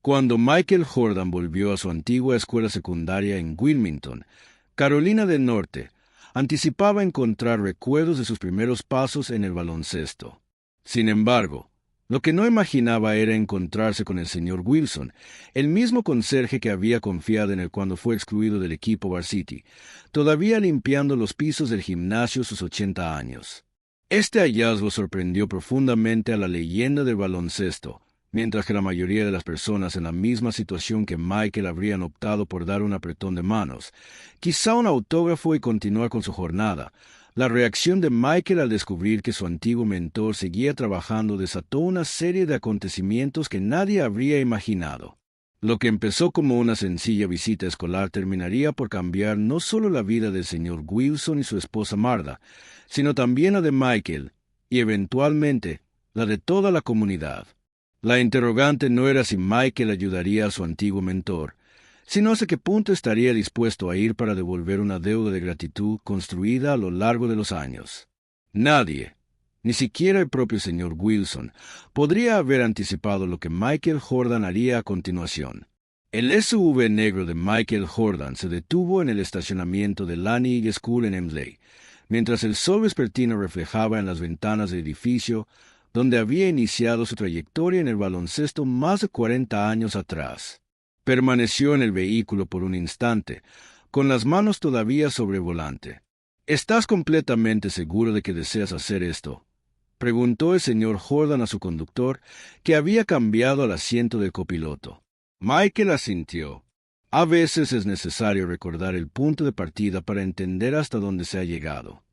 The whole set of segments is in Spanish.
Cuando Michael Jordan volvió a su antigua escuela secundaria en Wilmington, Carolina del Norte, anticipaba encontrar recuerdos de sus primeros pasos en el baloncesto. Sin embargo, lo que no imaginaba era encontrarse con el señor Wilson, el mismo conserje que había confiado en él cuando fue excluido del equipo varsity, todavía limpiando los pisos del gimnasio a sus 80 años. Este hallazgo sorprendió profundamente a la leyenda del baloncesto, mientras que la mayoría de las personas en la misma situación que Michael habrían optado por dar un apretón de manos, quizá un autógrafo y continuar con su jornada. La reacción de Michael al descubrir que su antiguo mentor seguía trabajando desató una serie de acontecimientos que nadie habría imaginado. Lo que empezó como una sencilla visita escolar terminaría por cambiar no solo la vida del señor Wilson y su esposa Martha, sino también la de Michael y, eventualmente, la de toda la comunidad. La interrogante no era si Michael ayudaría a su antiguo mentor, sino hasta qué punto estaría dispuesto a ir para devolver una deuda de gratitud construida a lo largo de los años. Nadie, ni siquiera el propio señor Wilson, podría haber anticipado lo que Michael Jordan haría a continuación. El SUV negro de Michael Jordan se detuvo en el estacionamiento de Lanning School en Emsley, mientras el sol vespertino reflejaba en las ventanas del edificio donde había iniciado su trayectoria en el baloncesto más de 40 años atrás. Permaneció en el vehículo por un instante, con las manos todavía sobre el volante. ¿Estás completamente seguro de que deseas hacer esto?, preguntó el señor Jordan a su conductor, que había cambiado al asiento del copiloto. Michael asintió. A veces es necesario recordar el punto de partida para entender hasta dónde se ha llegado.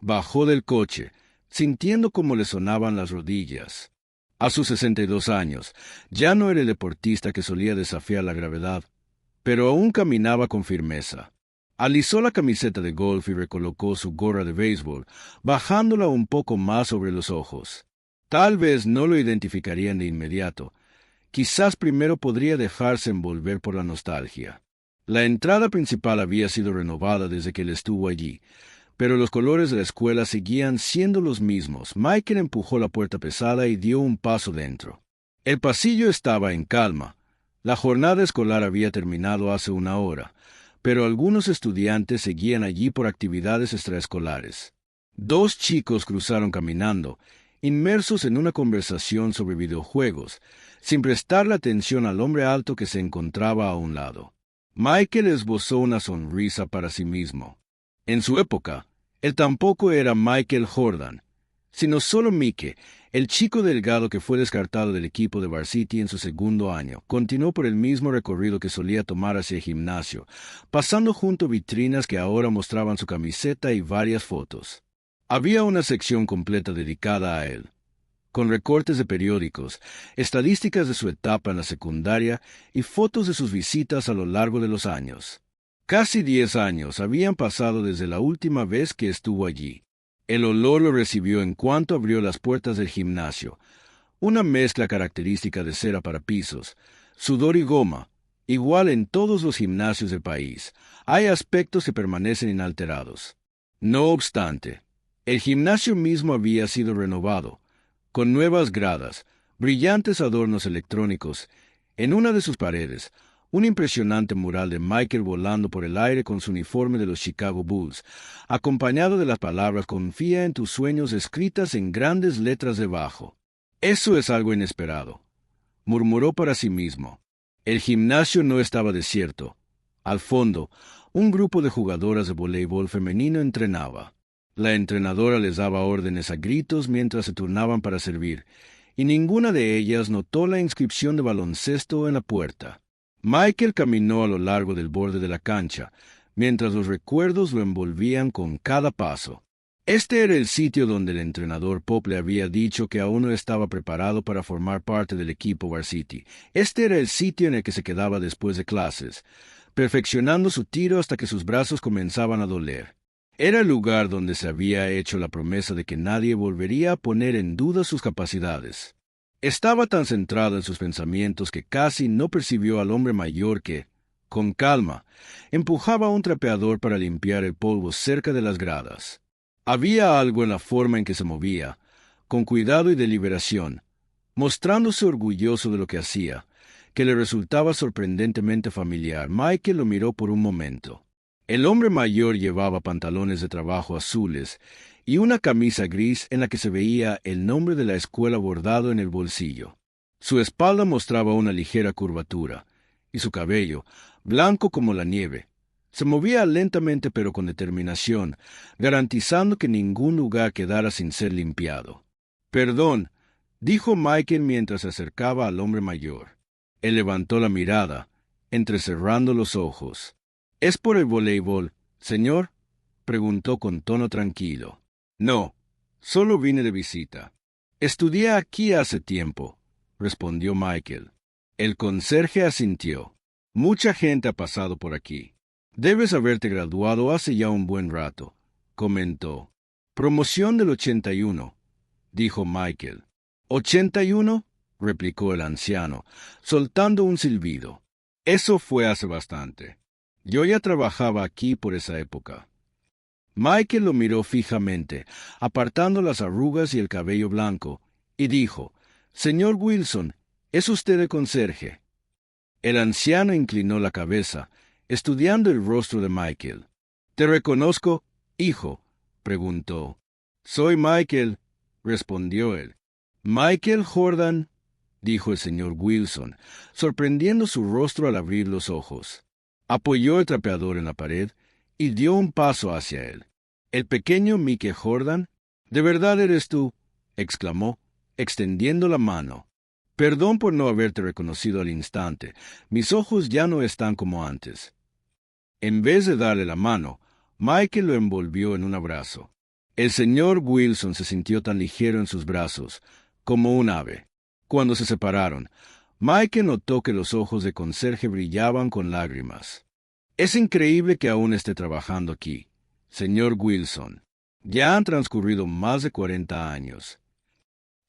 Bajó del coche, sintiendo cómo le sonaban las rodillas. A sus 62 años, ya no era el deportista que solía desafiar la gravedad, pero aún caminaba con firmeza. Alisó la camiseta de golf y recolocó su gorra de béisbol, bajándola un poco más sobre los ojos. Tal vez no lo identificarían de inmediato. Quizás primero podría dejarse envolver por la nostalgia. La entrada principal había sido renovada desde que él estuvo allí, pero los colores de la escuela seguían siendo los mismos. Michael empujó la puerta pesada y dio un paso dentro. El pasillo estaba en calma. La jornada escolar había terminado hace una hora, pero algunos estudiantes seguían allí por actividades extraescolares. Dos chicos cruzaron caminando, inmersos en una conversación sobre videojuegos, sin prestarle atención al hombre alto que se encontraba a un lado. Michael esbozó una sonrisa para sí mismo. En su época, él tampoco era Michael Jordan, sino solo Mike, el chico delgado que fue descartado del equipo de varsity en su segundo año. Continuó por el mismo recorrido que solía tomar hacia el gimnasio, pasando junto a vitrinas que ahora mostraban su camiseta y varias fotos. Había una sección completa dedicada a él, con recortes de periódicos, estadísticas de su etapa en la secundaria y fotos de sus visitas a lo largo de los años. Casi 10 años habían pasado desde la última vez que estuvo allí. El olor lo recibió en cuanto abrió las puertas del gimnasio, una mezcla característica de cera para pisos, sudor y goma, igual en todos los gimnasios del país. Hay aspectos que permanecen inalterados. No obstante, el gimnasio mismo había sido renovado, con nuevas gradas, brillantes adornos electrónicos. En una de sus paredes, un impresionante mural de Michael volando por el aire con su uniforme de los Chicago Bulls, acompañado de las palabras «Confía en tus sueños» escritas en grandes letras debajo. «Eso es algo inesperado», murmuró para sí mismo. El gimnasio no estaba desierto. Al fondo, un grupo de jugadoras de voleibol femenino entrenaba. La entrenadora les daba órdenes a gritos mientras se turnaban para servir, y ninguna de ellas notó la inscripción de baloncesto en la puerta. Michael caminó a lo largo del borde de la cancha, mientras los recuerdos lo envolvían con cada paso. Este era el sitio donde el entrenador Pop le había dicho que aún no estaba preparado para formar parte del equipo varsity. Este era el sitio en el que se quedaba después de clases, perfeccionando su tiro hasta que sus brazos comenzaban a doler. Era el lugar donde se había hecho la promesa de que nadie volvería a poner en duda sus capacidades. Estaba tan centrado en sus pensamientos que casi no percibió al hombre mayor que, con calma, empujaba un trapeador para limpiar el polvo cerca de las gradas. Había algo en la forma en que se movía, con cuidado y deliberación, mostrándose orgulloso de lo que hacía, que le resultaba sorprendentemente familiar, Michael lo miró por un momento. El hombre mayor llevaba pantalones de trabajo azules y una camisa gris en la que se veía el nombre de la escuela bordado en el bolsillo. Su espalda mostraba una ligera curvatura, y su cabello, blanco como la nieve, se movía lentamente pero con determinación, garantizando que ningún lugar quedara sin ser limpiado. «Perdón», dijo Michael mientras se acercaba al hombre mayor. Él levantó la mirada, entrecerrando los ojos. «¿Es por el voleibol, señor?», preguntó con tono tranquilo. «No, solo vine de visita». «Estudié aquí hace tiempo», respondió Michael. El conserje asintió. «Mucha gente ha pasado por aquí. Debes haberte graduado hace ya un buen rato», comentó. «Promoción del 81», dijo Michael. «¿81?», replicó el anciano, soltando un silbido. «Eso fue hace bastante. Yo ya trabajaba aquí por esa época». Michael lo miró fijamente, apartando las arrugas y el cabello blanco, y dijo: «Señor Wilson, ¿es usted el conserje?». El anciano inclinó la cabeza, estudiando el rostro de Michael. «¿Te reconozco, hijo?», preguntó. «Soy Michael», respondió él. «Michael Jordan», dijo el señor Wilson, sorprendiendo su rostro al abrir los ojos. Apoyó el trapeador en la pared y dio un paso hacia él. «¿El pequeño Mickey Jordan? ¿De verdad eres tú?», exclamó, extendiendo la mano. «Perdón por no haberte reconocido al instante. Mis ojos ya no están como antes». En vez de darle la mano, Michael lo envolvió en un abrazo. El señor Wilson se sintió tan ligero en sus brazos, como un ave. Cuando se separaron, Michael notó que los ojos de conserje brillaban con lágrimas. «Es increíble que aún esté trabajando aquí, señor Wilson. Ya han transcurrido más de 40 años».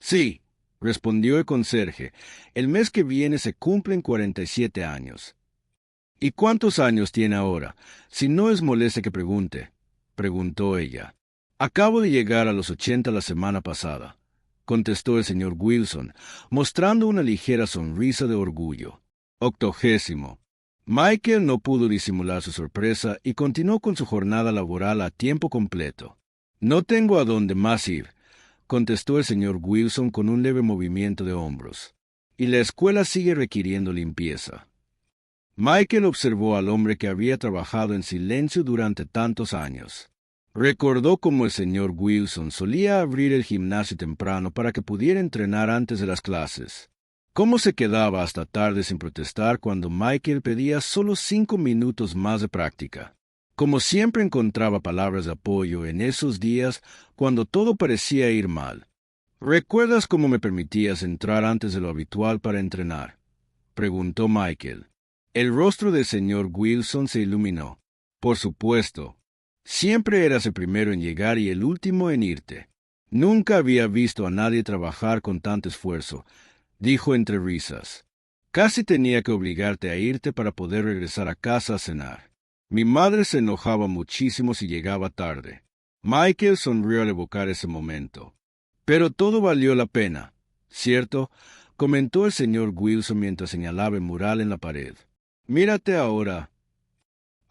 «Sí», respondió el conserje, «el mes que viene se cumplen 47 años». «¿Y cuántos años tiene ahora, si no es molestia que pregunte?», preguntó ella. «Acabo de llegar a los 80 la semana pasada», contestó el señor Wilson, mostrando una ligera sonrisa de orgullo. «80». Michael no pudo disimular su sorpresa y continuó con su jornada laboral a tiempo completo. «No tengo a dónde más ir», contestó el señor Wilson con un leve movimiento de hombros. «Y la escuela sigue requiriendo limpieza». Michael observó al hombre que había trabajado en silencio durante tantos años. Recordó cómo el señor Wilson solía abrir el gimnasio temprano para que pudiera entrenar antes de las clases. Cómo se quedaba hasta tarde sin protestar cuando Michael pedía solo 5 minutos más de práctica. Como siempre encontraba palabras de apoyo en esos días cuando todo parecía ir mal. «¿Recuerdas cómo me permitías entrar antes de lo habitual para entrenar?», preguntó Michael. El rostro del señor Wilson se iluminó. «Por supuesto. Siempre eras el primero en llegar y el último en irte. Nunca había visto a nadie trabajar con tanto esfuerzo», dijo entre risas. «Casi tenía que obligarte a irte para poder regresar a casa a cenar. Mi madre se enojaba muchísimo si llegaba tarde». Michael sonrió al evocar ese momento. «Pero todo valió la pena, ¿cierto?», comentó el señor Wilson mientras señalaba el mural en la pared. «Mírate ahora».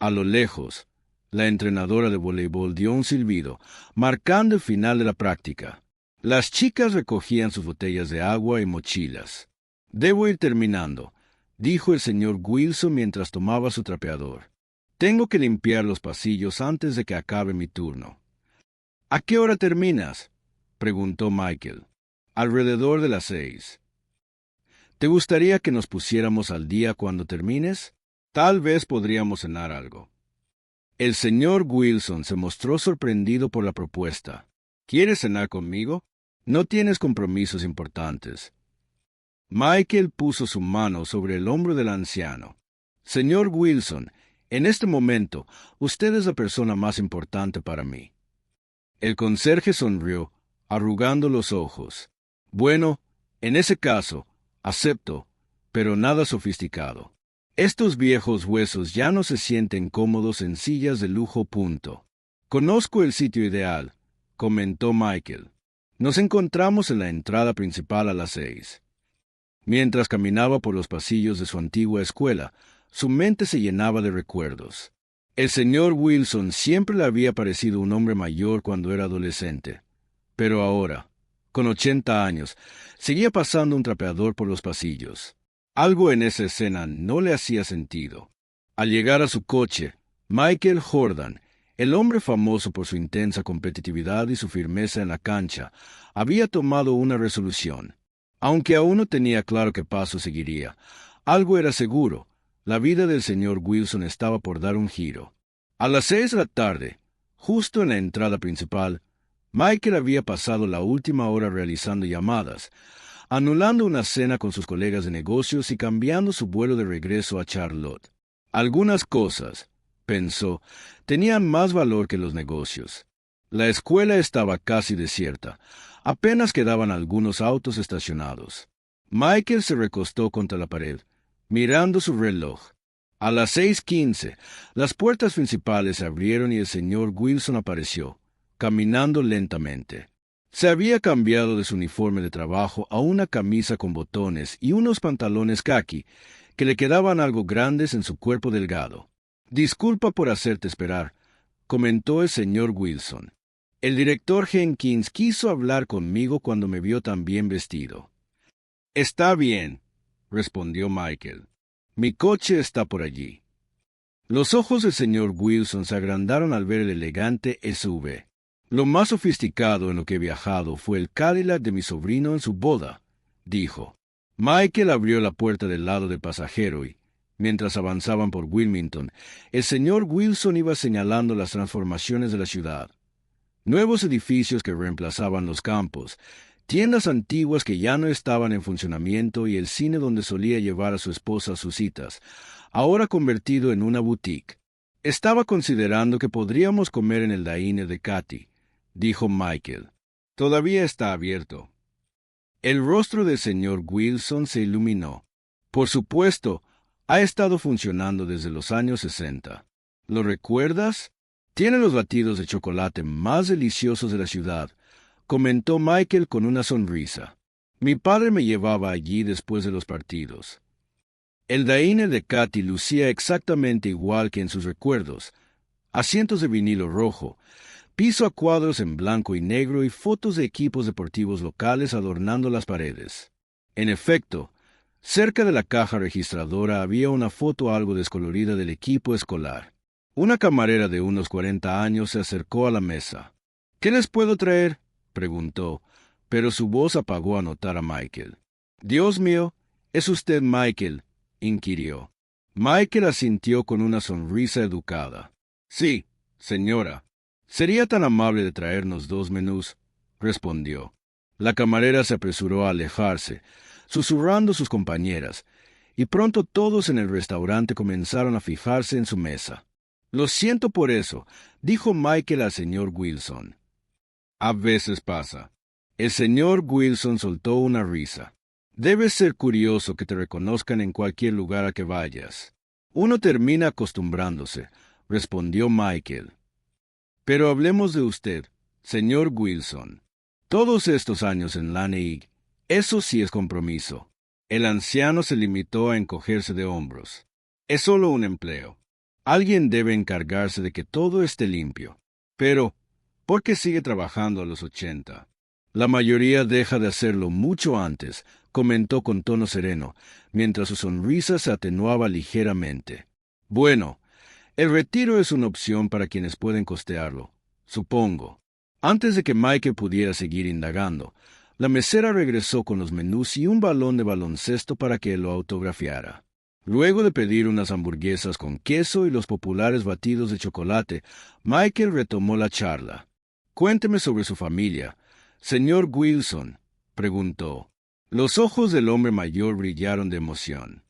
A lo lejos, la entrenadora de voleibol dio un silbido, marcando el final de la práctica. Las chicas recogían sus botellas de agua y mochilas. «Debo ir terminando», dijo el señor Wilson mientras tomaba su trapeador. «Tengo que limpiar los pasillos antes de que acabe mi turno». «¿A qué hora terminas?», preguntó Michael. «Alrededor de las 6. ¿Te gustaría que nos pusiéramos al día cuando termines? Tal vez podríamos cenar algo». El señor Wilson se mostró sorprendido por la propuesta. «¿Quieres cenar conmigo? No tienes compromisos importantes». Michael puso su mano sobre el hombro del anciano. «Señor Wilson, en este momento, usted es la persona más importante para mí». El conserje sonrió, arrugando los ojos. «Bueno, en ese caso, acepto, pero nada sofisticado. Estos viejos huesos ya no se sienten cómodos en sillas de lujo. Conozco el sitio ideal», comentó Michael. «Nos encontramos en la entrada principal a las 6». Mientras caminaba por los pasillos de su antigua escuela, su mente se llenaba de recuerdos. El señor Wilson siempre le había parecido un hombre mayor cuando era adolescente. Pero ahora, con 80 años, seguía pasando un trapeador por los pasillos. Algo en esa escena no le hacía sentido. Al llegar a su coche, Michael Jordan, el hombre famoso por su intensa competitividad y su firmeza en la cancha, había tomado una resolución. Aunque aún no tenía claro qué paso seguiría, algo era seguro: la vida del señor Wilson estaba por dar un giro. A las 6 de la tarde, justo en la entrada principal, Michael había pasado la última hora realizando llamadas, anulando una cena con sus colegas de negocios y cambiando su vuelo de regreso a Charlotte. Algunas cosas, pensó, tenían más valor que los negocios. La escuela estaba casi desierta. Apenas quedaban algunos autos estacionados. Michael se recostó contra la pared, mirando su reloj. A las 6:15, las puertas principales se abrieron y el señor Wilson apareció, caminando lentamente. Se había cambiado de su uniforme de trabajo a una camisa con botones y unos pantalones caqui que le quedaban algo grandes en su cuerpo delgado. «Disculpa por hacerte esperar», comentó el señor Wilson. «El director Jenkins quiso hablar conmigo cuando me vio tan bien vestido». «Está bien», respondió Michael. «Mi coche está por allí». Los ojos del señor Wilson se agrandaron al ver el elegante SUV. «Lo más sofisticado en lo que he viajado fue el Cadillac de mi sobrino en su boda», dijo. Michael abrió la puerta del lado del pasajero y, mientras avanzaban por Wilmington, el señor Wilson iba señalando las transformaciones de la ciudad. Nuevos edificios que reemplazaban los campos, tiendas antiguas que ya no estaban en funcionamiento y el cine donde solía llevar a su esposa a sus citas, ahora convertido en una boutique. «Estaba considerando que podríamos comer en el diner de Katy», dijo Michael. «Todavía está abierto». El rostro del señor Wilson se iluminó. «Por supuesto, ha estado funcionando desde los años 60. ¿Lo recuerdas? Tiene los batidos de chocolate más deliciosos de la ciudad», comentó Michael con una sonrisa. «Mi padre me llevaba allí después de los partidos». El diner de Katy lucía exactamente igual que en sus recuerdos: asientos de vinilo rojo, piso a cuadros en blanco y negro y fotos de equipos deportivos locales adornando las paredes. En efecto, cerca de la caja registradora había una foto algo descolorida del equipo escolar. Una camarera de unos 40 años se acercó a la mesa. «¿Qué les puedo traer?», preguntó, pero su voz apagó a notar a Michael. «Dios mío, ¿es usted Michael?», inquirió. Michael asintió con una sonrisa educada. «Sí, señora. ¿Sería tan amable de traernos 2 menús?», respondió. La camarera se apresuró a alejarse, susurrando a sus compañeras, y pronto todos en el restaurante comenzaron a fijarse en su mesa. «Lo siento por eso», dijo Michael al señor Wilson. «A veces pasa». El señor Wilson soltó una risa. «Debe ser curioso que te reconozcan en cualquier lugar a que vayas». «Uno termina acostumbrándose», respondió Michael. «Pero hablemos de usted, señor Wilson. Todos estos años en Laneig, eso sí es compromiso». El anciano se limitó a encogerse de hombros. «Es solo un empleo. Alguien debe encargarse de que todo esté limpio. Pero, ¿por qué sigue trabajando a los 80? La mayoría deja de hacerlo mucho antes», comentó con tono sereno, mientras su sonrisa se atenuaba ligeramente. «Bueno, el retiro es una opción para quienes pueden costearlo, supongo». Antes de que Michael pudiera seguir indagando, la mesera regresó con los menús y un balón de baloncesto para que lo autografiara. Luego de pedir unas hamburguesas con queso y los populares batidos de chocolate, Michael retomó la charla. «Cuénteme sobre su familia, señor Wilson», preguntó. Los ojos del hombre mayor brillaron de emoción.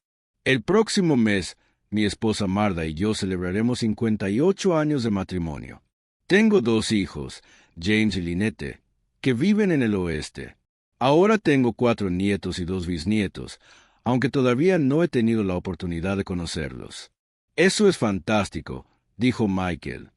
«El próximo mes, mi esposa Marda y yo celebraremos 58 años de matrimonio. Tengo 2 hijos, James y Lynette, que viven en el oeste. Ahora tengo 4 nietos y 2 bisnietos, aunque todavía no he tenido la oportunidad de conocerlos». «Eso es fantástico», dijo Michael.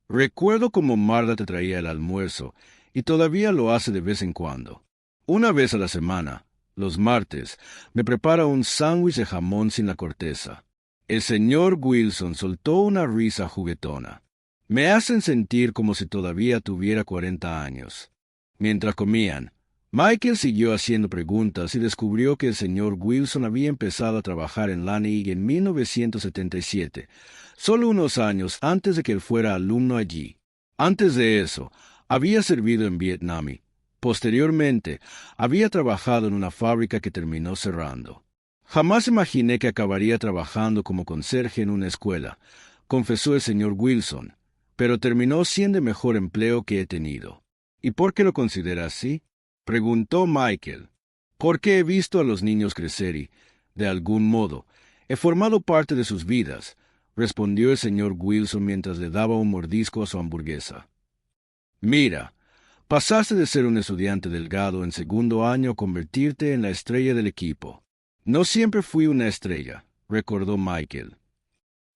«Recuerdo cómo Marda te traía el almuerzo, y todavía lo hace de vez en cuando. Una vez a la semana, Los martes, me prepara un sándwich de jamón sin la corteza. El señor Wilson soltó una risa juguetona. Me hacen sentir como si todavía tuviera 40 años. Mientras comían, Michael siguió haciendo preguntas y descubrió que el señor Wilson había empezado a trabajar en Laneig en 1977, solo unos años antes de que él fuera alumno allí. Antes de eso, había servido en Vietnam y, posteriormente, había trabajado en una fábrica que terminó cerrando. Jamás imaginé que acabaría trabajando como conserje en una escuela, confesó el señor Wilson, pero terminó siendo el mejor empleo que he tenido. ¿Y por qué lo considera así?, preguntó Michael. Porque he visto a los niños crecer y, de algún modo, he formado parte de sus vidas, respondió el señor Wilson mientras le daba un mordisco a su hamburguesa. Mira, pasaste de ser un estudiante delgado en segundo año a convertirte en la estrella del equipo. No siempre fui una estrella, recordó Michael.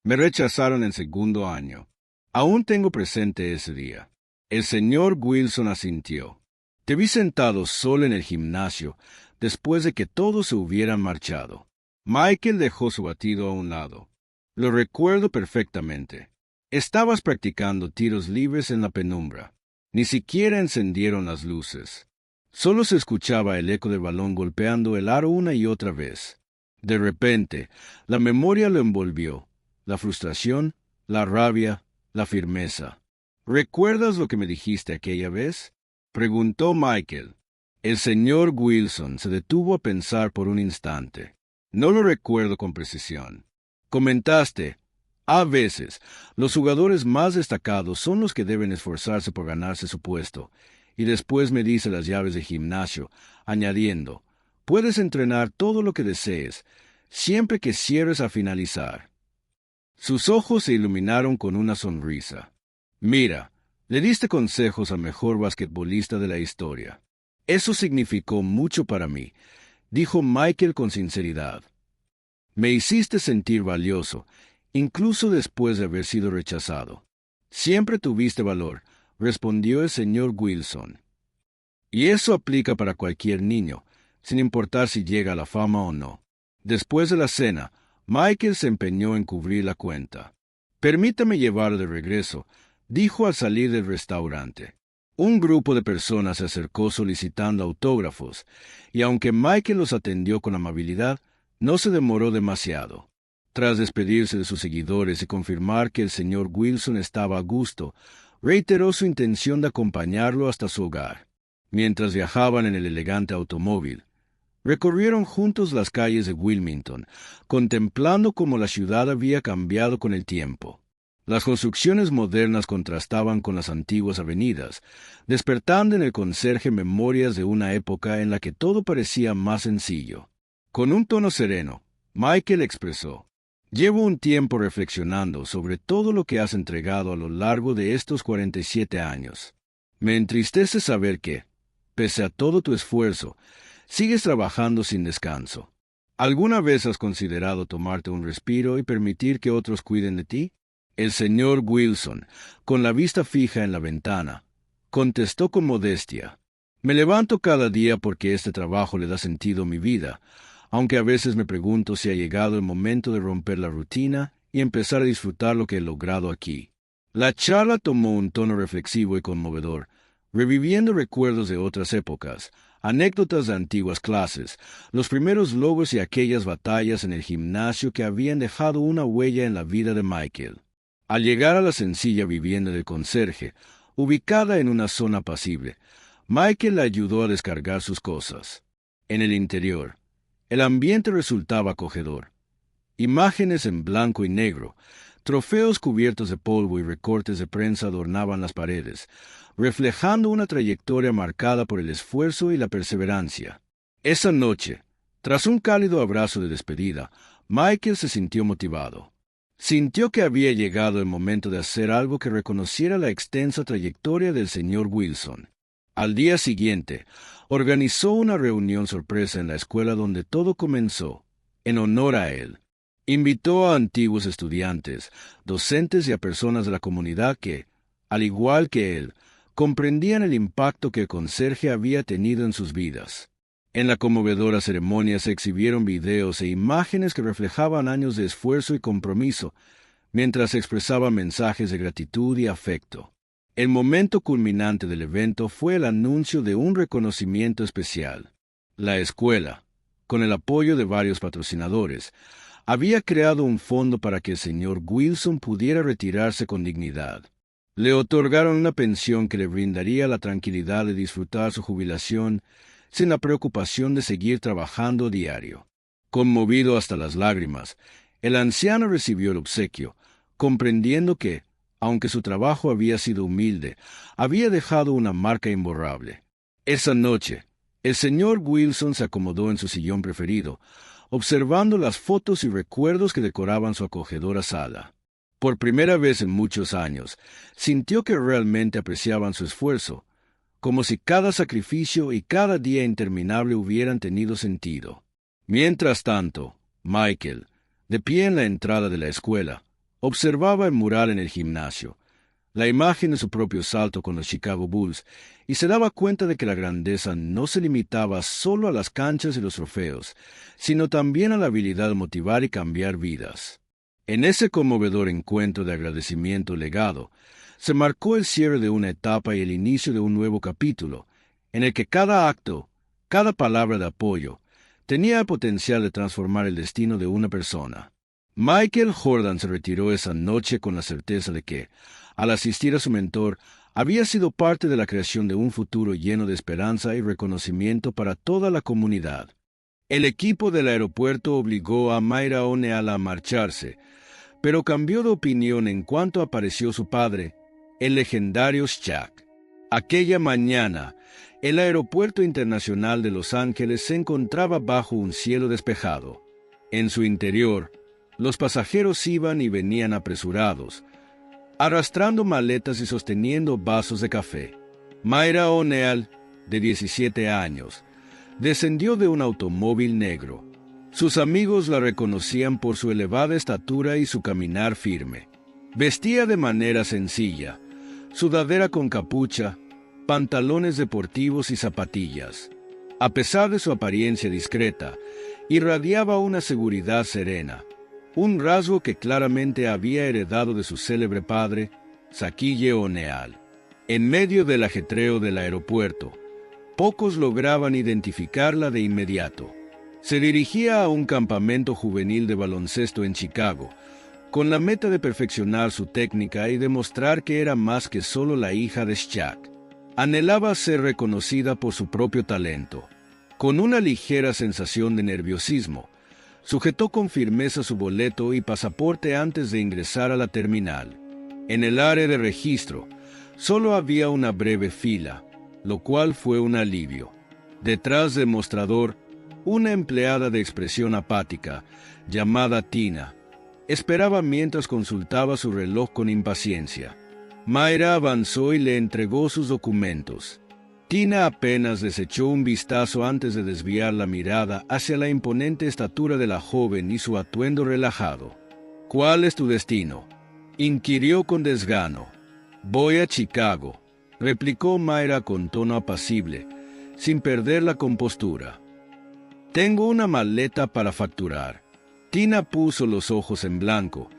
Me rechazaron en segundo año. Aún tengo presente ese día. El señor Wilson asintió. Te vi sentado solo en el gimnasio, después de que todos se hubieran marchado. Michael dejó su batido a un lado. Lo recuerdo perfectamente. Estabas practicando tiros libres en la penumbra. Ni siquiera encendieron las luces. Solo se escuchaba el eco del balón golpeando el aro una y otra vez. De repente, la memoria lo envolvió. La frustración, la rabia, la firmeza. ¿Recuerdas lo que me dijiste aquella vez?, preguntó Michael. El señor Wilson se detuvo a pensar por un instante. No lo recuerdo con precisión. Comentaste, a veces, los jugadores más destacados son los que deben esforzarse por ganarse su puesto, y después me dice las llaves de gimnasio, añadiendo, puedes entrenar todo lo que desees, siempre que cierres a finalizar. Sus ojos se iluminaron con una sonrisa. Mira, le diste consejos al mejor basquetbolista de la historia. Eso significó mucho para mí, dijo Michael con sinceridad. Me hiciste sentir valioso, incluso después de haber sido rechazado. Siempre tuviste valor, respondió el señor Wilson. Y eso aplica para cualquier niño, sin importar si llega a la fama o no. Después de la cena, Michael se empeñó en cubrir la cuenta. Permítame llevarlo de regreso, dijo al salir del restaurante. Un grupo de personas se acercó solicitando autógrafos, y aunque Michael los atendió con amabilidad, no se demoró demasiado. Tras despedirse de sus seguidores y confirmar que el señor Wilson estaba a gusto, reiteró su intención de acompañarlo hasta su hogar. Mientras viajaban en el elegante automóvil, recorrieron juntos las calles de Wilmington, contemplando cómo la ciudad había cambiado con el tiempo. Las construcciones modernas contrastaban con las antiguas avenidas, despertando en el conserje memorias de una época en la que todo parecía más sencillo. Con un tono sereno, Michael expresó, «Llevo un tiempo reflexionando sobre todo lo que has entregado a lo largo de estos 47 años. Me entristece saber que, pese a todo tu esfuerzo, sigues trabajando sin descanso. ¿Alguna vez has considerado tomarte un respiro y permitir que otros cuiden de ti?». El señor Wilson, con la vista fija en la ventana, contestó con modestia, «Me levanto cada día porque este trabajo le da sentido a mi vida, aunque a veces me pregunto si ha llegado el momento de romper la rutina y empezar a disfrutar lo que he logrado aquí». La charla tomó un tono reflexivo y conmovedor, reviviendo recuerdos de otras épocas, anécdotas de antiguas clases, los primeros logros y aquellas batallas en el gimnasio que habían dejado una huella en la vida de Michael. Al llegar a la sencilla vivienda del conserje, ubicada en una zona apacible, Michael le ayudó a descargar sus cosas. En el interior, el ambiente resultaba acogedor. Imágenes en blanco y negro, trofeos cubiertos de polvo y recortes de prensa adornaban las paredes, reflejando una trayectoria marcada por el esfuerzo y la perseverancia. Esa noche, tras un cálido abrazo de despedida, Michael se sintió motivado. Sintió que había llegado el momento de hacer algo que reconociera la extensa trayectoria del señor Wilson. Al día siguiente, organizó una reunión sorpresa en la escuela donde todo comenzó, en honor a él. Invitó a antiguos estudiantes, docentes y a personas de la comunidad que, al igual que él, comprendían el impacto que el conserje había tenido en sus vidas. En la conmovedora ceremonia se exhibieron videos e imágenes que reflejaban años de esfuerzo y compromiso, mientras se expresaban mensajes de gratitud y afecto. El momento culminante del evento fue el anuncio de un reconocimiento especial. La escuela, con el apoyo de varios patrocinadores, había creado un fondo para que el señor Wilson pudiera retirarse con dignidad. Le otorgaron una pensión que le brindaría la tranquilidad de disfrutar su jubilación sin la preocupación de seguir trabajando diario. Conmovido hasta las lágrimas, el anciano recibió el obsequio, comprendiendo que, aunque su trabajo había sido humilde, había dejado una marca imborrable. Esa noche, el señor Wilson se acomodó en su sillón preferido, observando las fotos y recuerdos que decoraban su acogedora sala. Por primera vez en muchos años, sintió que realmente apreciaban su esfuerzo, como si cada sacrificio y cada día interminable hubieran tenido sentido. Mientras tanto, Michael, de pie en la entrada de la escuela, observaba el mural en el gimnasio, la imagen de su propio salto con los Chicago Bulls, y se daba cuenta de que la grandeza no se limitaba solo a las canchas y los trofeos, sino también a la habilidad de motivar y cambiar vidas. En ese conmovedor encuentro de agradecimiento legado, se marcó el cierre de una etapa y el inicio de un nuevo capítulo, en el que cada acto, cada palabra de apoyo, tenía el potencial de transformar el destino de una persona. Michael Jordan se retiró esa noche con la certeza de que, al asistir a su mentor, había sido parte de la creación de un futuro lleno de esperanza y reconocimiento para toda la comunidad. El equipo del aeropuerto obligó a Myra O'Neill a marcharse, pero cambió de opinión en cuanto apareció su padre, el legendario Shaq. Aquella mañana, el Aeropuerto Internacional de Los Ángeles se encontraba bajo un cielo despejado. En su interior, los pasajeros iban y venían apresurados, arrastrando maletas y sosteniendo vasos de café. Myra O'Neill, de 17 años, descendió de un automóvil negro. Sus amigos la reconocían por su elevada estatura y su caminar firme. Vestía de manera sencilla, sudadera con capucha, pantalones deportivos y zapatillas. A pesar de su apariencia discreta, irradiaba una seguridad serena, un rasgo que claramente había heredado de su célebre padre, Shaquille O'Neal. En medio del ajetreo del aeropuerto, pocos lograban identificarla de inmediato. Se dirigía a un campamento juvenil de baloncesto en Chicago, con la meta de perfeccionar su técnica y demostrar que era más que solo la hija de Shaq. Anhelaba ser reconocida por su propio talento. Con una ligera sensación de nerviosismo, sujetó con firmeza su boleto y pasaporte antes de ingresar a la terminal. En el área de registro, solo había una breve fila, lo cual fue un alivio. Detrás del mostrador, una empleada de expresión apática, llamada Tina, esperaba mientras consultaba su reloj con impaciencia. Myra avanzó y le entregó sus documentos. Tina apenas les echó un vistazo antes de desviar la mirada hacia la imponente estatura de la joven y su atuendo relajado. «¿Cuál es tu destino?», inquirió con desgano. «Voy a Chicago», replicó Myra con tono apacible, sin perder la compostura. «Tengo una maleta para facturar». Tina puso los ojos en blanco,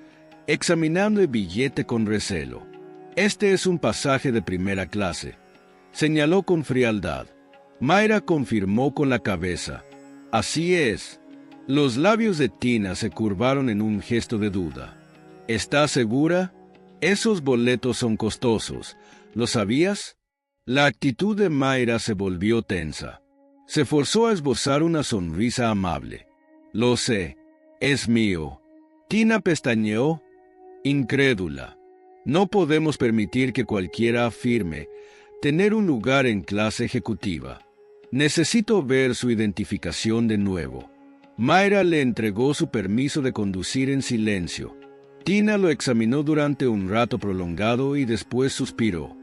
examinando el billete con recelo. «Este es un pasaje de primera clase», señaló con frialdad. Myra confirmó con la cabeza. «Así es». Los labios de Tina se curvaron en un gesto de duda. «¿Estás segura? Esos boletos son costosos. ¿Lo sabías?». La actitud de Myra se volvió tensa. Se forzó a esbozar una sonrisa amable. «Lo sé. Es mío». Tina pestañeó, incrédula. «No podemos permitir que cualquiera afirme tener un lugar en clase ejecutiva. Necesito ver su identificación de nuevo». Myra le entregó su permiso de conducir en silencio. Tina lo examinó durante un rato prolongado y después suspiró.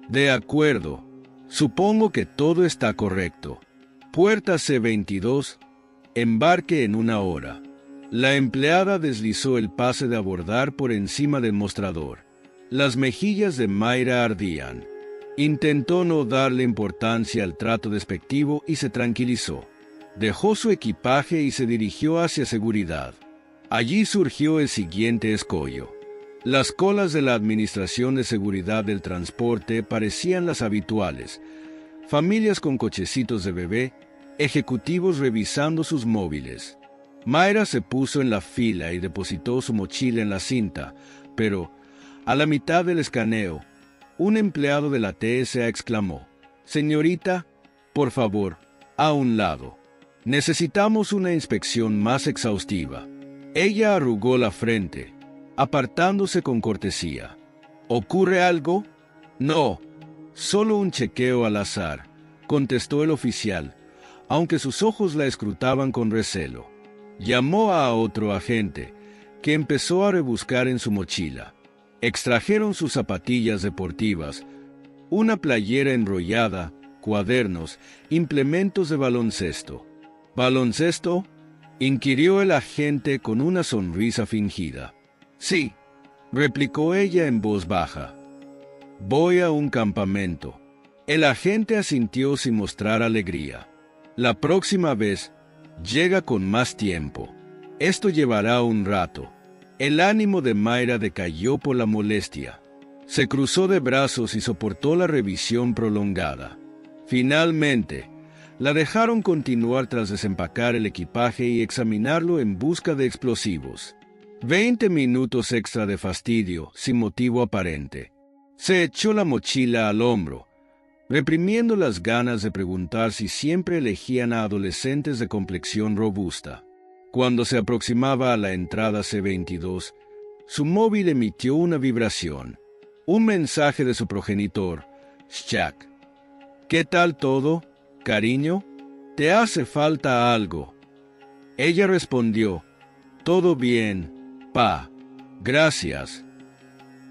«De acuerdo. Supongo que todo está correcto. Puerta C22. Embarque en 1 hora». La empleada deslizó el pase de abordar por encima del mostrador. Las mejillas de Myra ardían. Intentó no darle importancia al trato despectivo y se tranquilizó. Dejó su equipaje y se dirigió hacia seguridad. Allí surgió el siguiente escollo. Las colas de la Administración de Seguridad del Transporte parecían las habituales. Familias con cochecitos de bebé, ejecutivos revisando sus móviles. Mayra se puso en la fila y depositó su mochila en la cinta, pero, a la mitad del escaneo, un empleado de la TSA exclamó: «Señorita, por favor, a un lado. Necesitamos una inspección más exhaustiva». Ella arrugó la frente, apartándose con cortesía. «¿Ocurre algo?» «No, solo un chequeo al azar», contestó el oficial, aunque sus ojos la escrutaban con recelo. Llamó a otro agente, que empezó a rebuscar en su mochila. Extrajeron sus zapatillas deportivas, una playera enrollada, cuadernos, implementos de baloncesto. «¿Baloncesto?», inquirió el agente con una sonrisa fingida. «Sí», replicó ella en voz baja. «Voy a un campamento». El agente asintió sin mostrar alegría. «La próxima vez, llega con más tiempo. Esto llevará un rato». El ánimo de Mayra decayó por la molestia. Se cruzó de brazos y soportó la revisión prolongada. Finalmente, la dejaron continuar tras desempacar el equipaje y examinarlo en busca de explosivos. 20 minutos extra de fastidio, sin motivo aparente. Se echó la mochila al hombro, reprimiendo las ganas de preguntar si siempre elegían a adolescentes de complexión robusta. Cuando se aproximaba a la entrada C-22, su móvil emitió una vibración. Un mensaje de su progenitor, Shaq. «¿Qué tal todo, cariño? ¿Te hace falta algo?» Ella respondió: «Todo bien, pa. Gracias».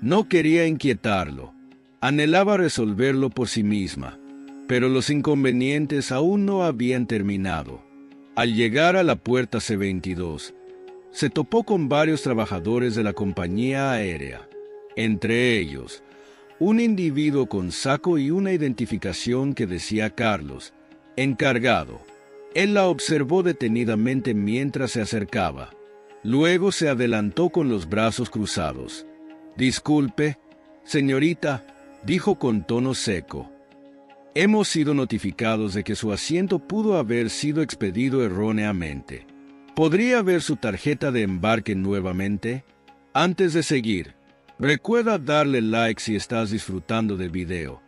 No quería inquietarlo. Anhelaba resolverlo por sí misma, pero los inconvenientes aún no habían terminado. Al llegar a la puerta C-22, se topó con varios trabajadores de la compañía aérea. Entre ellos, un individuo con saco y una identificación que decía Carlos, encargado. Él la observó detenidamente mientras se acercaba. Luego se adelantó con los brazos cruzados. «Disculpe, señorita», dijo con tono seco. «Hemos sido notificados de que su asiento pudo haber sido expedido erróneamente. ¿Podría ver su tarjeta de embarque nuevamente? Antes de seguir, recuerda darle like si estás disfrutando del video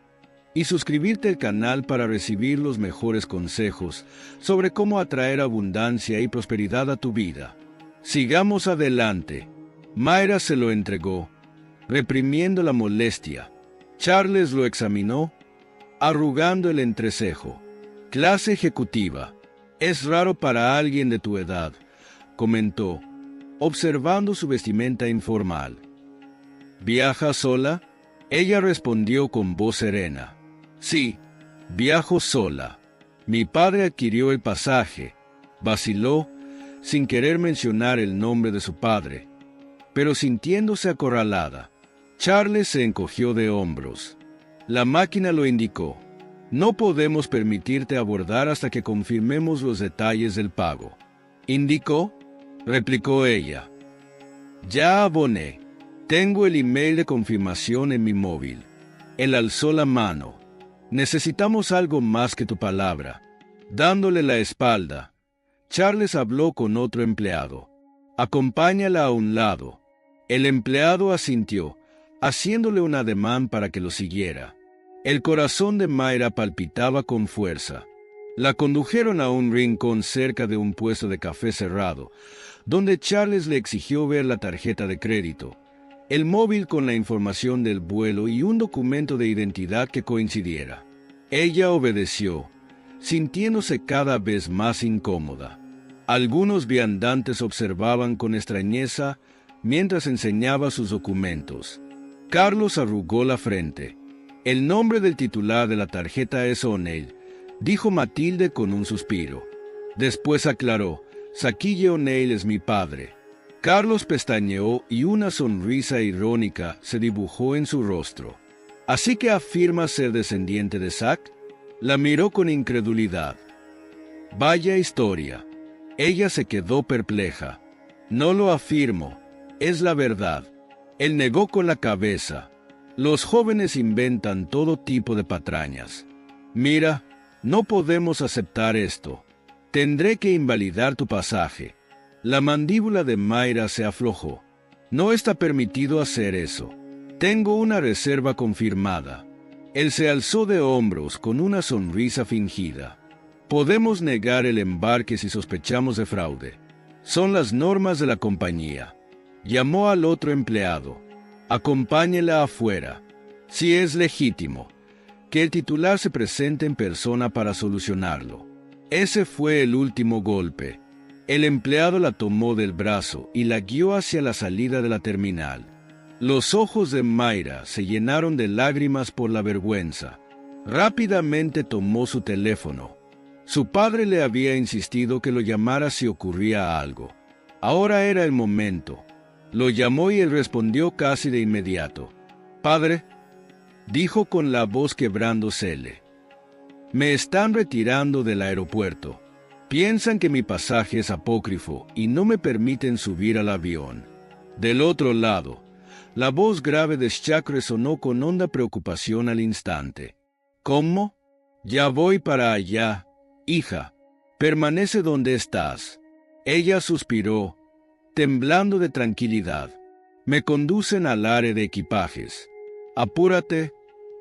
y suscribirte al canal para recibir los mejores consejos sobre cómo atraer abundancia y prosperidad a tu vida. Sigamos adelante». Mayra se lo entregó, reprimiendo la molestia. Charles lo examinó, arrugando el entrecejo. «Clase ejecutiva. Es raro para alguien de tu edad», comentó, observando su vestimenta informal. «¿Viaja sola?». Ella respondió con voz serena: «Sí, viajo sola. Mi padre adquirió el pasaje». Vaciló, sin querer mencionar el nombre de su padre, pero sintiéndose acorralada. Charles se encogió de hombros. La máquina lo indicó: «No podemos permitirte abordar hasta que confirmemos los detalles del pago». «¿Indicó?», replicó ella. «Ya aboné. Tengo el email de confirmación en mi móvil». Él alzó la mano. «Necesitamos algo más que tu palabra». Dándole la espalda, Charles habló con otro empleado. «Acompáñala a un lado». El empleado asintió, haciéndole un ademán para que lo siguiera. El corazón de Mayra palpitaba con fuerza. La condujeron a un rincón cerca de un puesto de café cerrado, donde Charles le exigió ver la tarjeta de crédito, el móvil con la información del vuelo y un documento de identidad que coincidiera. Ella obedeció, sintiéndose cada vez más incómoda. Algunos viandantes observaban con extrañeza mientras enseñaba sus documentos. Carlos arrugó la frente. «El nombre del titular de la tarjeta es O'Neill», dijo Matilde con un suspiro. Después aclaró: «Saquille O'Neill es mi padre». Carlos pestañeó y una sonrisa irónica se dibujó en su rostro. «¿Así que afirma ser descendiente de Zack?». La miró con incredulidad. Vaya historia. Ella se quedó perpleja. No lo afirmo. Es la verdad. Él negó con la cabeza. Los jóvenes inventan todo tipo de patrañas. Mira, no podemos aceptar esto. Tendré que invalidar tu pasaje. La mandíbula de Mayra se aflojó. No está permitido hacer eso. Tengo una reserva confirmada. Él se alzó de hombros con una sonrisa fingida. Podemos negar el embarque si sospechamos de fraude. Son las normas de la compañía. Llamó al otro empleado. Acompáñela afuera. Si es legítimo, que el titular se presente en persona para solucionarlo. Ese fue el último golpe. El empleado la tomó del brazo y la guió hacia la salida de la terminal. Los ojos de Mayra se llenaron de lágrimas por la vergüenza. Rápidamente tomó su teléfono. Su padre le había insistido que lo llamara si ocurría algo. Ahora era el momento. Lo llamó y él respondió casi de inmediato. «Padre», dijo con la voz quebrándosele, «me están retirando del aeropuerto. Piensan que mi pasaje es apócrifo y no me permiten subir al avión». Del otro lado, la voz grave de Shaq resonó con honda preocupación al instante. «¿Cómo? Ya voy para allá, hija. Permanece donde estás». Ella suspiró, temblando de tranquilidad. «Me conducen al área de equipajes. Apúrate,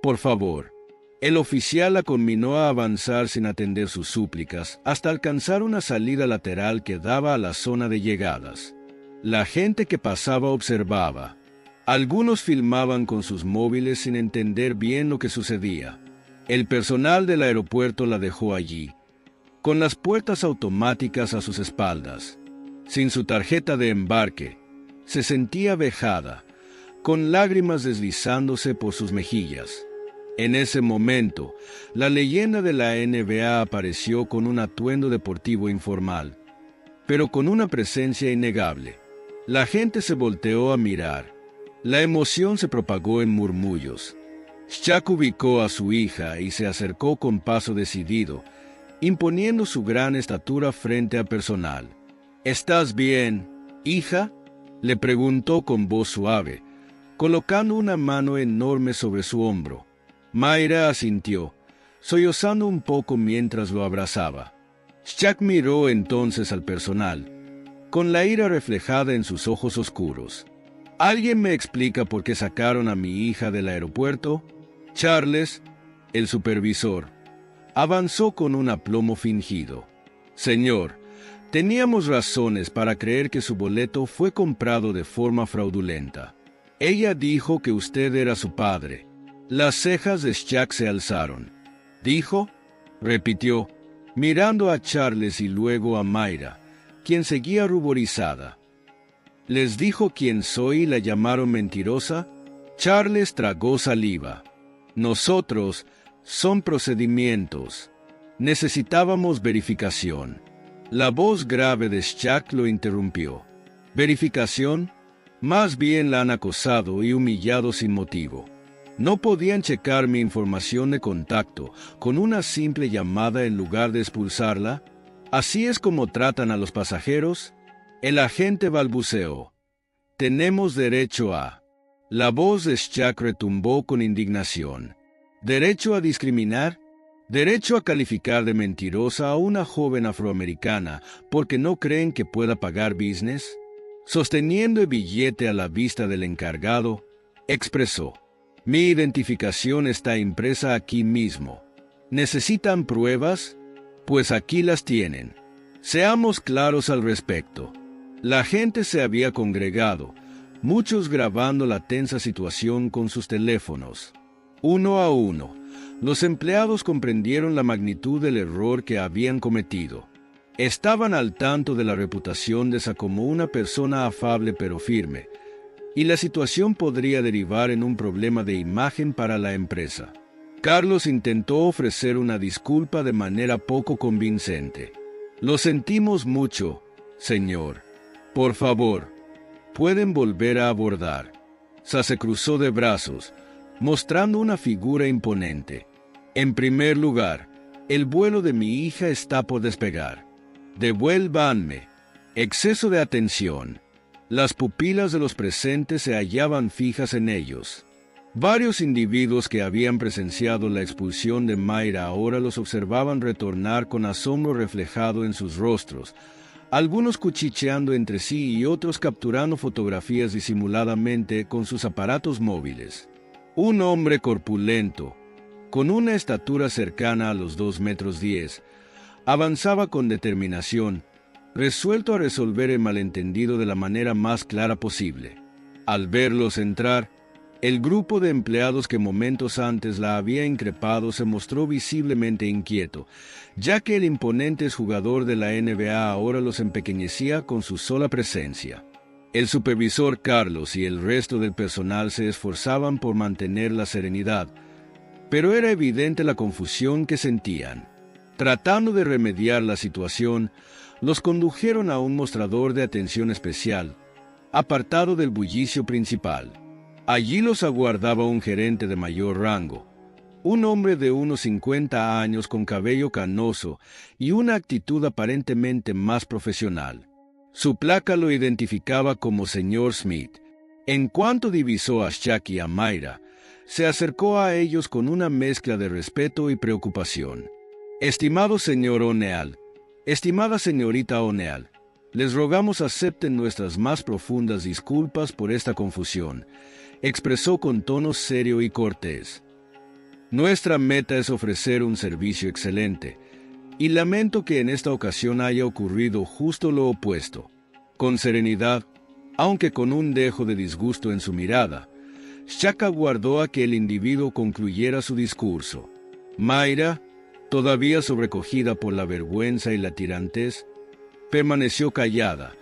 por favor». El oficial la conminó a avanzar sin atender sus súplicas hasta alcanzar una salida lateral que daba a la zona de llegadas. La gente que pasaba observaba. Algunos filmaban con sus móviles sin entender bien lo que sucedía. El personal del aeropuerto la dejó allí, con las puertas automáticas a sus espaldas. Sin su tarjeta de embarque, se sentía vejada, con lágrimas deslizándose por sus mejillas. En ese momento, la leyenda de la NBA apareció con un atuendo deportivo informal, pero con una presencia innegable. La gente se volteó a mirar. La emoción se propagó en murmullos. Shaq ubicó a su hija y se acercó con paso decidido, imponiendo su gran estatura frente al personal. «¿Estás bien, hija?», le preguntó con voz suave, colocando una mano enorme sobre su hombro. Mayra asintió, sollozando un poco mientras lo abrazaba. Shaq miró entonces al personal, con la ira reflejada en sus ojos oscuros. «¿Alguien me explica por qué sacaron a mi hija del aeropuerto?» Charles, el supervisor, avanzó con un aplomo fingido. «Señor, teníamos razones para creer que su boleto fue comprado de forma fraudulenta. Ella dijo que usted era su padre». Las cejas de Shaq se alzaron. «¿Dijo?», repitió, mirando a Charles y luego a Mayra, quien seguía ruborizada. «¿Les dijo quién soy y la llamaron mentirosa?». Charles tragó saliva. «Nosotros son procedimientos. Necesitábamos verificación». La voz grave de Shaq lo interrumpió. «¿Verificación? Más bien la han acosado y humillado sin motivo. No podían checar mi información de contacto con una simple llamada en lugar de expulsarla. ¿Así es como tratan a los pasajeros?». El agente balbuceó. «Tenemos derecho a». La voz de Shaq retumbó con indignación. «¿Derecho a discriminar? ¿Derecho a calificar de mentirosa a una joven afroamericana porque no creen que pueda pagar business?». Sosteniendo el billete a la vista del encargado, expresó: «Mi identificación está impresa aquí mismo. ¿Necesitan pruebas? Pues aquí las tienen. Seamos claros al respecto». La gente se había congregado, muchos grabando la tensa situación con sus teléfonos. Uno a uno, los empleados comprendieron la magnitud del error que habían cometido. Estaban al tanto de la reputación de esa como una persona afable pero firme, y la situación podría derivar en un problema de imagen para la empresa. Carlos intentó ofrecer una disculpa de manera poco convincente. «Lo sentimos mucho, señor. Por favor, pueden volver a abordar». Se cruzó de brazos, mostrando una figura imponente. «En primer lugar, El vuelo de mi hija está por despegar. Devuélvanme. Exceso de atención. Las pupilas de los presentes se hallaban fijas en ellos. Varios individuos que habían presenciado la expulsión de Mayra ahora los observaban retornar con asombro reflejado en sus rostros, algunos cuchicheando entre sí y otros capturando fotografías disimuladamente con sus aparatos móviles. Un hombre corpulento, con una estatura cercana a los 2,10 metros, avanzaba con determinación, resuelto a resolver el malentendido de la manera más clara posible. Al verlos entrar, el grupo de empleados que momentos antes la había increpado se mostró visiblemente inquieto, ya que el imponente jugador de la NBA ahora los empequeñecía con su sola presencia. El supervisor Carlos y el resto del personal se esforzaban por mantener la serenidad, pero era evidente la confusión que sentían. Tratando de remediar la situación, los condujeron a un mostrador de atención especial, apartado del bullicio principal. Allí los aguardaba un gerente de mayor rango, un hombre de unos 50 años con cabello canoso y una actitud aparentemente más profesional. Su placa lo identificaba como señor Smith. En cuanto divisó a Shaq y a Mayra, se acercó a ellos con una mezcla de respeto y preocupación. «Estimado señor O'Neal, estimada señorita O'Neal, les rogamos acepten nuestras más profundas disculpas por esta confusión», expresó con tono serio y cortés. «Nuestra meta es ofrecer un servicio excelente, y lamento que en esta ocasión haya ocurrido justo lo opuesto». Con serenidad, aunque con un dejo de disgusto en su mirada, Shaq aguardó a que el individuo concluyera su discurso. Mayra, todavía sobrecogida por la vergüenza y la tirantez, permaneció callada,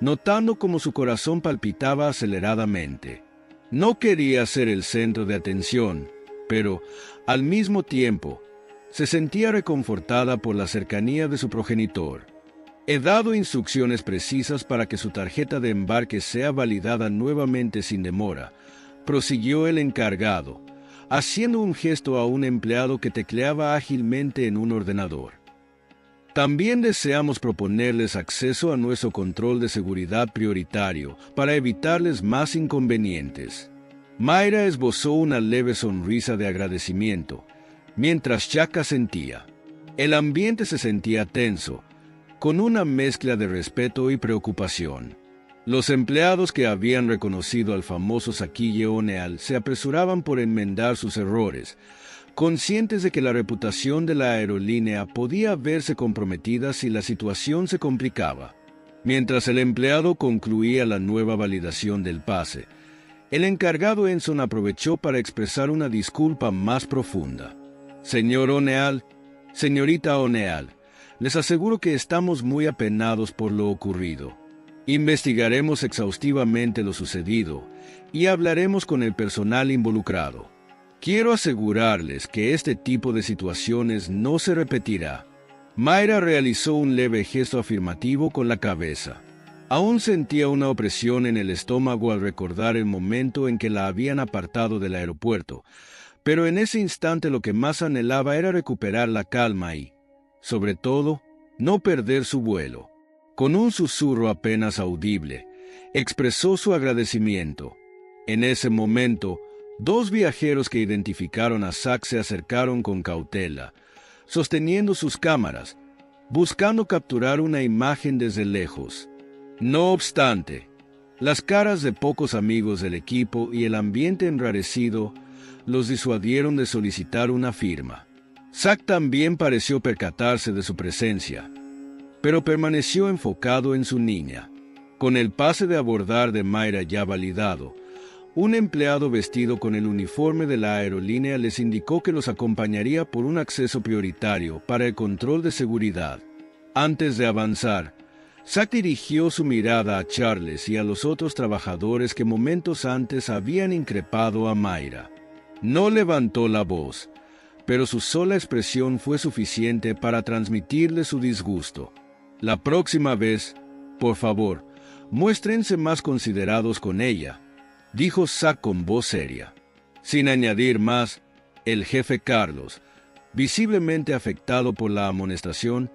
notando cómo su corazón palpitaba aceleradamente. No quería ser el centro de atención, pero, al mismo tiempo, se sentía reconfortada por la cercanía de su progenitor. «He dado instrucciones precisas para que su tarjeta de embarque sea validada nuevamente sin demora», prosiguió el encargado, haciendo un gesto a un empleado que tecleaba ágilmente en un ordenador. «También deseamos proponerles acceso a nuestro control de seguridad prioritario para evitarles más inconvenientes». Mayra esbozó una leve sonrisa de agradecimiento, mientras Shaq asentía. El ambiente se sentía tenso, con una mezcla de respeto y preocupación. Los empleados que habían reconocido al famoso Shaquille O'Neal se apresuraban por enmendar sus errores, conscientes de que la reputación de la aerolínea podía verse comprometida si la situación se complicaba. Mientras el empleado concluía la nueva validación del pase, el encargado Enson aprovechó para expresar una disculpa más profunda. «Señor O'Neal, señorita O'Neal, les aseguro que estamos muy apenados por lo ocurrido. Investigaremos exhaustivamente lo sucedido y hablaremos con el personal involucrado. Quiero asegurarles que este tipo de situaciones no se repetirá». Mayra realizó un leve gesto afirmativo con la cabeza. Aún sentía una opresión en el estómago al recordar el momento en que la habían apartado del aeropuerto, pero en ese instante lo que más anhelaba era recuperar la calma y, sobre todo, no perder su vuelo. Con un susurro apenas audible, expresó su agradecimiento. En ese momento, dos viajeros que identificaron a Shaq se acercaron con cautela, sosteniendo sus cámaras, buscando capturar una imagen desde lejos. No obstante, las caras de pocos amigos del equipo y el ambiente enrarecido los disuadieron de solicitar una firma. Shaq también pareció percatarse de su presencia, pero permaneció enfocado en su niña. Con el pase de abordar de Mayra ya validado, un empleado vestido con el uniforme de la aerolínea les indicó que los acompañaría por un acceso prioritario para el control de seguridad. Antes de avanzar, Shaq dirigió su mirada a Charles y a los otros trabajadores que momentos antes habían increpado a Mayra. No levantó la voz, pero su sola expresión fue suficiente para transmitirle su disgusto. «La próxima vez, por favor, muéstrense más considerados con ella», dijo Shaq con voz seria. Sin añadir más, el jefe Carlos, Visiblemente afectado por la amonestación,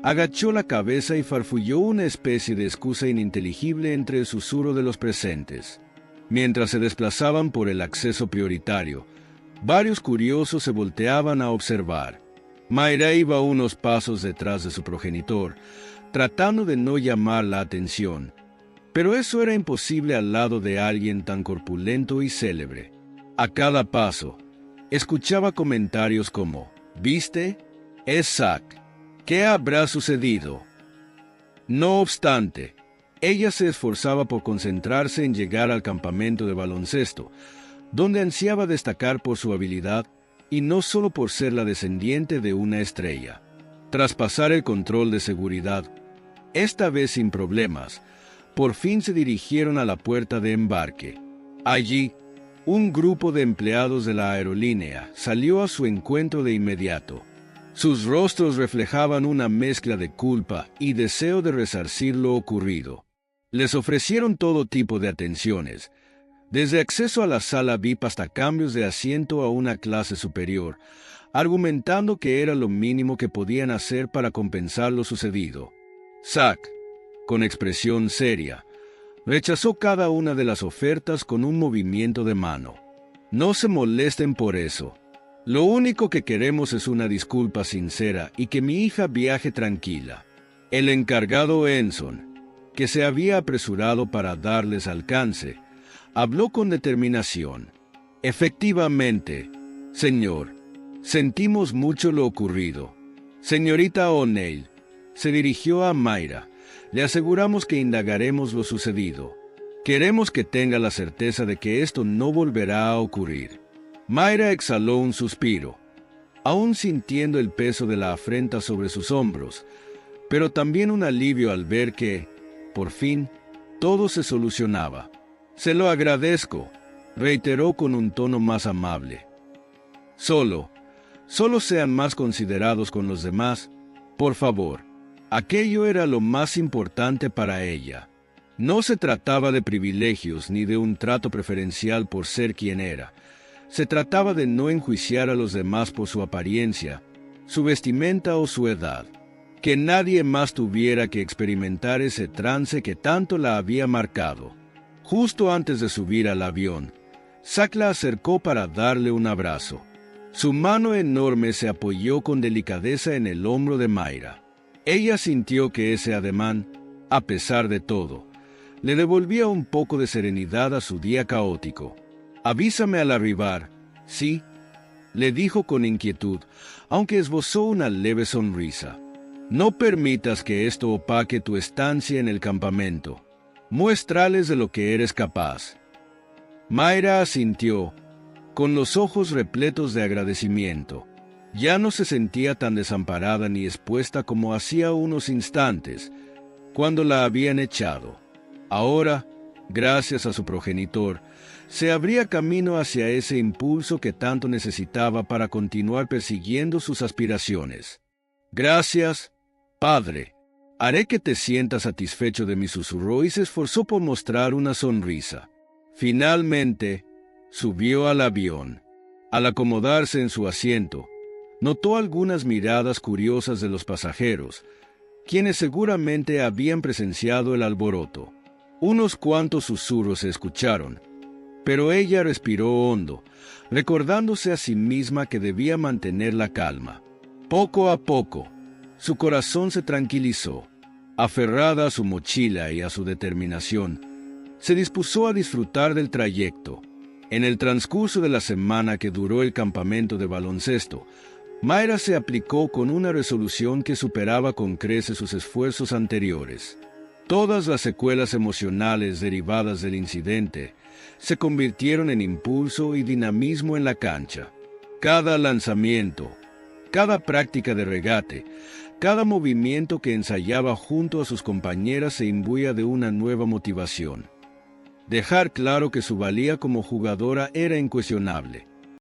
agachó la cabeza y farfulló una especie de excusa ininteligible entre el susurro de los presentes. Mientras se desplazaban por el acceso prioritario, varios curiosos se volteaban a observar. Mayra iba unos pasos detrás de su progenitor, tratando de no llamar la atención, pero eso era imposible al lado de alguien tan corpulento y célebre. A cada paso, escuchaba comentarios como: «¿Viste? Es Zack. ¿Qué habrá sucedido?». No obstante, ella se esforzaba por concentrarse en llegar al campamento de baloncesto, donde ansiaba destacar por su habilidad y no solo por ser la descendiente de una estrella. Tras pasar el control de seguridad, esta vez sin problemas, por fin se dirigieron a la puerta de embarque. Allí, un grupo de empleados de la aerolínea salió a su encuentro de inmediato. Sus rostros reflejaban una mezcla de culpa y deseo de resarcir lo ocurrido. Les ofrecieron todo tipo de atenciones, desde acceso a la sala VIP hasta cambios de asiento a una clase superior, argumentando que era lo mínimo que podían hacer para compensar lo sucedido. Zack, con expresión seria, rechazó cada una de las ofertas con un movimiento de mano. «No se molesten por eso. Lo único que queremos es una disculpa sincera y que mi hija viaje tranquila». El encargado Enson, que se había apresurado para darles alcance, habló con determinación. «Efectivamente, señor, sentimos mucho lo ocurrido. Señorita O'Neill», se dirigió a Mayra, «le aseguramos que indagaremos lo sucedido. Queremos que tenga la certeza de que esto no volverá a ocurrir». Mayra exhaló un suspiro, aún sintiendo el peso de la afrenta sobre sus hombros, pero también un alivio al ver que, por fin, todo se solucionaba. «Se lo agradezco», reiteró con un tono más amable. Solo sean más considerados con los demás, por favor». Aquello era lo más importante para ella. No se trataba de privilegios ni de un trato preferencial por ser quien era. Se trataba de no enjuiciar a los demás por su apariencia, su vestimenta o su edad. Que nadie más tuviera que experimentar ese trance que tanto la había marcado. Justo antes de subir al avión, Zack la acercó para darle un abrazo. Su mano enorme se apoyó con delicadeza en el hombro de Mayra. Ella sintió que ese ademán, a pesar de todo, le devolvía un poco de serenidad a su día caótico. «Avísame al arribar, ¿sí?», le dijo con inquietud, aunque esbozó una leve sonrisa. «No permitas que esto opaque tu estancia en el campamento. Muéstrales de lo que eres capaz». Mayra asintió, con los ojos repletos de agradecimiento. Ya no se sentía tan desamparada ni expuesta como hacía unos instantes, cuando la habían echado. Ahora, gracias a su progenitor, se abría camino hacia ese impulso que tanto necesitaba para continuar persiguiendo sus aspiraciones. «Gracias, padre. Haré que te sientas satisfecho de mí», susurró y se esforzó por mostrar una sonrisa. Finalmente, subió al avión. Al acomodarse en su asiento, notó algunas miradas curiosas de los pasajeros, quienes seguramente habían presenciado el alboroto. Unos cuantos susurros se escucharon, pero ella respiró hondo, recordándose a sí misma que debía mantener la calma. Poco a poco, su corazón se tranquilizó. Aferrada a su mochila y a su determinación, se dispuso a disfrutar del trayecto. En el transcurso de la semana que duró el campamento de baloncesto, Mayra se aplicó con una resolución que superaba con creces sus esfuerzos anteriores. Todas las secuelas emocionales derivadas del incidente se convirtieron en impulso y dinamismo en la cancha. Cada lanzamiento, cada práctica de regate, cada movimiento que ensayaba junto a sus compañeras se imbuía de una nueva motivación. Dejar claro que su valía como jugadora era incuestionable.